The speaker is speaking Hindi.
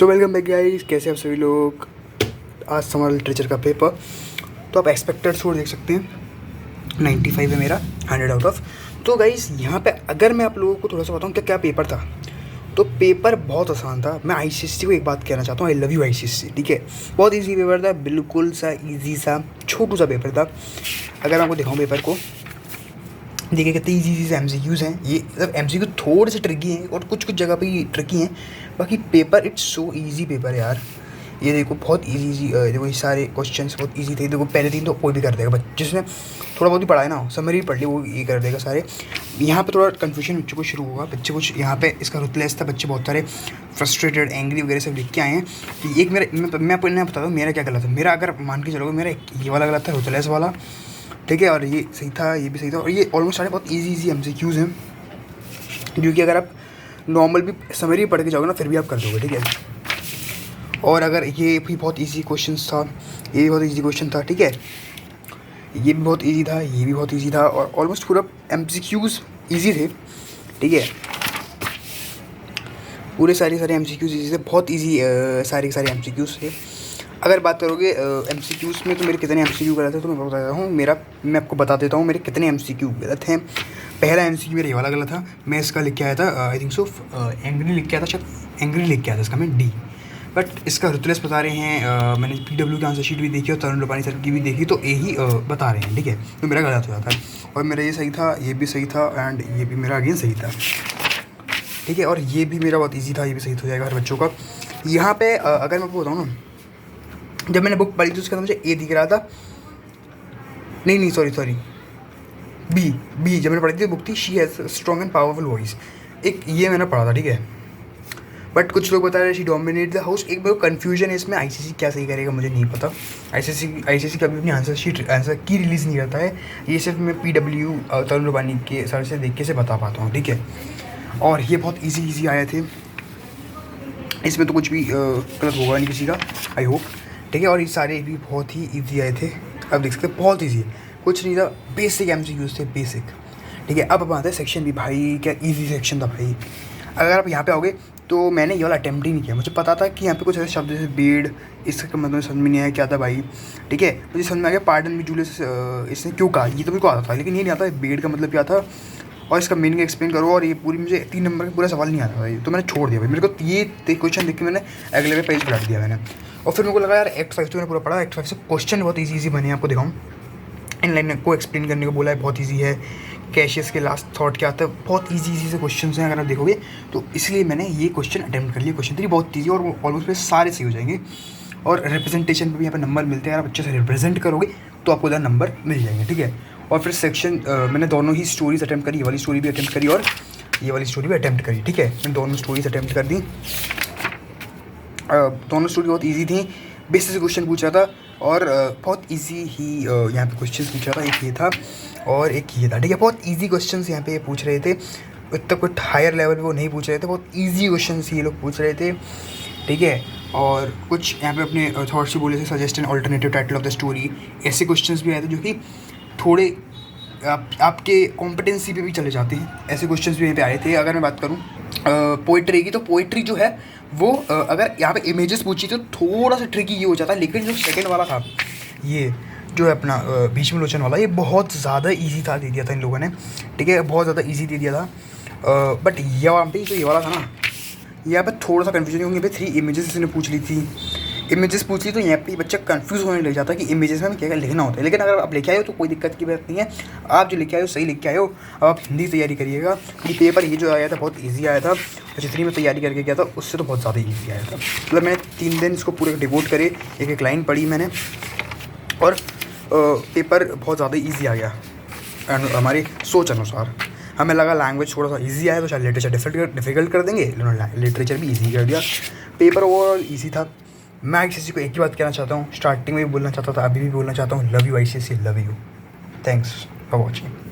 सो वेलकम बैक गाइस, कैसे आप सभी लोग। आज हमारा लिटरेचर का पेपर, तो आप एक्सपेक्टेड स्कोर देख सकते हैं 95 है मेरा 100 आउट ऑफ। तो गाइस यहाँ पे अगर मैं आप लोगों को थोड़ा सा बताऊँ क्या पेपर था, तो पेपर बहुत आसान था। मैं आईसीएससी को एक बात कहना चाहता हूँ, आई लव यू आईसीएससी। ठीक है, बहुत ईजी पेपर था, बिल्कुल सा ईजी सा छोटू सा पेपर था। अगर मैं आपको दिखाऊँ पेपर को, देखिए कितने ईजी से एमसीक्यूज़ हैं। ये मतलब एमसीक्यू थोड़े से ट्रिकी हैं और कुछ कुछ जगह पे ही ट्रिकी हैं, बाकी paper it's so easy paper यार। ये देखो बहुत इजी देखो, ये सारे क्वेश्चंस बहुत इजी थे। देखो पहले 3 तो कोई भी कर देगा, बट जिसने थोड़ा बहुत ही पढ़ा है ना, समरी पढ़ ली, वो ये कर देगा सारे। यहाँ पे थोड़ा कन्फ्यूजन बच्चों को शुरू होगा। बच्चे कुछ यहाँ पे इसका रुतलेस था, बच्चे बहुत सारे फ्रस्ट्रेटेड एंग्री वगैरह सब लिख के आए हैं। कि एक मेरा मैं आपको बता दूँ मेरा क्या गलत है। मेरा अगर मान के चलोगे, मेरा ये वाला गलत था, रुतलेस वाला, ठीक है, और ये सही था, ये भी सही था। और ये ऑलमोस्ट सारे बहुत इजी एमसीक्यूज़ हैं, जो कि अगर आप नॉर्मल भी समरी पढ़ के जाओगे ना, फिर भी आप कर दोगे। ठीक है, और अगर ये भी बहुत इजी क्वेश्चन था, ये भी बहुत इजी क्वेश्चन था। ठीक है, ये भी बहुत इजी था, ये भी बहुत इजी था, और ऑलमोस्ट पूरा एमसीक्यूज़ इजी थे। ठीक है, पूरे सारे एमसीक्यूज़ इजी थे, बहुत इजी सारे एमसीक्यूज़ थे। अगर बात करोगे एमसीक्यूज़ में, तो मेरे कितने एमसीक्यू गलत है तो मैं बता देता हूँ। मैं आपको बता देता हूँ मेरे कितने एमसीक्यू गलत हैं। पहला एमसीक्यू मेरा ये वाला गलत था। मैं इसका लिख के आया था, आई थिंक सो एंग्री लिख के आया था, शायद एंग्री लिख के आया था इसका मैं डी, बट इसका रुतलेस बता रहे हैं। मैंने पीडब्ल्यू की आंसर शीट भी देखी और तरुण लोपानी सर की भी देखी, तो यही बता रहे हैं। ठीक है, तो मेरा गलत हो जाता है, और मेरा ये सही था, ये भी सही था, एंड ये भी मेरा अगेन सही था। ठीक है, और ये भी मेरा बहुत ईजी था, ये भी सही हो जाएगा हर बच्चों का। यहाँ पे अगर मैं आपको बताऊँ ना, जब मैंने बुक पढ़ी थी उसके अंदर मुझे ए दिख रहा था, नहीं सॉरी बी जब मैंने पढ़ी थी बुक थी she has strong and powerful voice, एक ये मैंने पढ़ा था। ठीक है, बट कुछ लोग बता रहे हैं शी डोमिनेट द हाउस। एक मेरे को कन्फ्यूजन है इसमें, आईसीसी क्या सही करेगा मुझे नहीं पता। आईसीसी कभी अपनी आंसर की रिलीज़ नहीं करता है, ये सिर्फ मैं पीडब्ल्यू तरुण लोपानी के सर से देख के से बता पाता हूँ। ठीक है, और ये बहुत ईजी आए थे, इसमें तो कुछ भी गलत होगा नहीं किसी का, आई होप। ठीक है, और ये सारे भी बहुत ही ईजी आए थे। अब देख सकते बहुत ईजी है, कुछ नहीं था, बेसिक एमसीक्यूज़ थे, बेसिक। ठीक है, अब आते हैं सेक्शन भी। भाई क्या ईजी सेक्शन था भाई। अगर आप यहाँ पे आओगे तो मैंने ये वाला अटैम्प्ट ही नहीं किया। मुझे पता था कि यहाँ पे कुछ ऐसे शब्द जैसे बीड, इसका मतलब समझ में नहीं आया क्या था भाई। ठीक है, मुझे समझ में आ गया पार्डन भी जूलियस इसने क्यों कहा, ये तो मेरे को आता था, लेकिन ये नहीं आता बीड का मतलब क्या था और इसका मीनिंग एक्सप्लेन करो। और ये पूरी मुझे 3 नंबर का पूरा सवाल नहीं आता भाई, तो मैंने छोड़ दिया भाई। मेरे को ये क्वेश्चन देख के मैंने अगले पेज पलट दिया मैंने। और फिर मेरे को लगा यार एक्ट 5 तो मैंने पूरा पढ़ा, एक्ट 5 से क्वेश्चन बहुत ईजी बने हैं। आपको दिखाऊँ, इन लाइन को एक्सप्लेन करने को बोला है, बहुत ईजी है। कैशियस के लास्ट थॉट क्या आता है, बहुत ईजी से क्वेश्चन हैं अगर आप देखोगे, तो इसलिए मैंने ये क्वेश्चन अटैम्प्ट कर लिया। क्वेश्चन 3 बहुत ईजी, और वो ऑलमोस्ट पे सारे सही हो जाएंगे। और रिप्रेजेंटेशन पे भी यहाँ पे नंबर मिलते हैं, अगर आप अच्छे से रिप्रेजेंट करोगे तो आपको उधर नंबर मिल जाएंगे। ठीक है, और फिर सेक्शन मैंने दोनों ही स्टोरीज अटैम्प्ट करी, ये वाली स्टोरी भी अटैम्प्ट करी और ये वाली स्टोरी भी अटैम्प्ट करी। ठीक है, मैंने दोनों स्टोरीज अटैम्प्ट कर दी। दोनों स्टोरी बहुत इजी थी, बेसिक से क्वेश्चन पूछ रहा था, और बहुत इजी ही यहाँ पे क्वेश्चन पूछ रहा था। एक ये था और एक ये था। ठीक है, बहुत इजी क्वेश्चंस यहाँ पे पूछ रहे थे, इतना कुछ हायर लेवल पे वो नहीं पूछ रहे थे, बहुत इजी क्वेश्चंस ये लोग पूछ रहे थे। ठीक है, और कुछ यहाँ पे अपने थॉट्स भी बोले थे, suggest an alternative title of the story, ऐसे क्वेश्चंस भी आए थे जो कि थोड़े आपके कॉम्पिटेंसी पे भी चले जाते हैं। ऐसे क्वेश्चंस भी यहाँ पे आए थे। अगर मैं बात करूँ पोइट्री की, तो पोइट्री जो है वो अगर यहाँ पे इमेजेस पूछी तो थोड़ा सा ट्रिकी ये हो जाता है, लेकिन जो सेकंड वाला था, ये जो है अपना बीच में लोचन वाला, ये बहुत ज़्यादा इजी था, दे दिया था इन लोगों ने। ठीक है, बहुत ज़्यादा इजी दे दिया था। बट ये वहाँ पे जो ये वाला था ना, यहाँ पे थोड़ा सा कन्फ्यूजन, क्योंकि यहाँ पे 3 इमेजेस इसने पूछ ली थी, इमेजेस पूछ ली, तो यहाँ पे बच्चा कंफ्यूज होने लग जाता है कि इमेजेस में क्या क्या लिखना होता है। लेकिन अगर आप लिखे आए हो तो कोई दिक्कत की बात नहीं है, आप जो लिखे आए हो सही लिख के आए हो। अब आप हिंदी तैयारी करिएगा, क्योंकि पेपर ये जो आया था बहुत ईजी आया था, और जितनी मैं तैयारी करके गया था उससे तो बहुत ज़्यादा ईजी आया था। मतलब मैंने 3 दिन इसको पूरे डिवोट करे, एक एक लाइन पढ़ी मैंने, और पेपर बहुत ज़्यादा ईजी आ गया हमारी सोच अनुसार। हमें लगा लैंग्वेज थोड़ा सा ईजी आया तो शायद लिटरेचर डिफिकल्ट कर देंगे, लिटरेचर भी ईजी कर दिया। पेपर ओवरऑल ईजी था। मैं आईसीएससी को एक ही बात कहना चाहता हूँ, स्टार्टिंग में भी बोलना चाहता था, अभी भी बोलना चाहता हूँ, love you ICSC, love you. Thanks for watching.